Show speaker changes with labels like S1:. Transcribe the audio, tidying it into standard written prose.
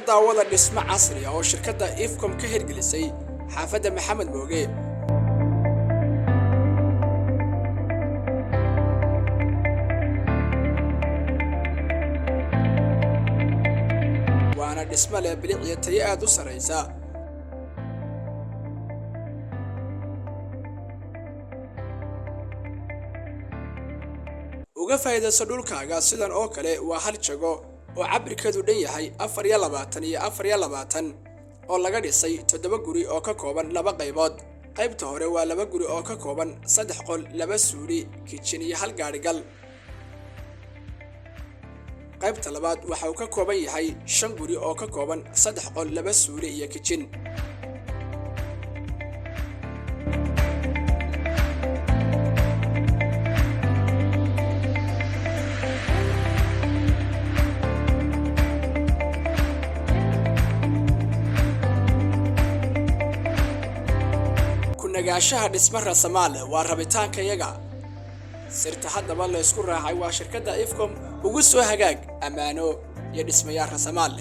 S1: daawada dhismo casri ah oo shirkadda Ifcom ka hirgelisay xaafadda Maxamed Mooge. waana dhismo leh bilic iyo tayo aad u sareysa. uga faa'iidayso dhulkaaga sidan oo kale waa hal jago oo cabirkeedu dhan yahay 24 iyo 24 oo laga dhisay 7 guri oo ka kooban 2 qaybood. qaybta hore waa 2 guri oo ka kooban 3 qol, 2 suuli, kitchen iyo 1 gaadhigal. qaybta labaad waxa uu ka kooban yahay 5 guri oo ka kooban 3 qol, 2 suuli iyo kitchen. nagaashaha dhismo rasamaal waa rabitaanka yaga. sirta haddaba la isku raacay waa shirkadda Ifcom ugu soo hagaag ammaano iyo dhismayaal rasamaal.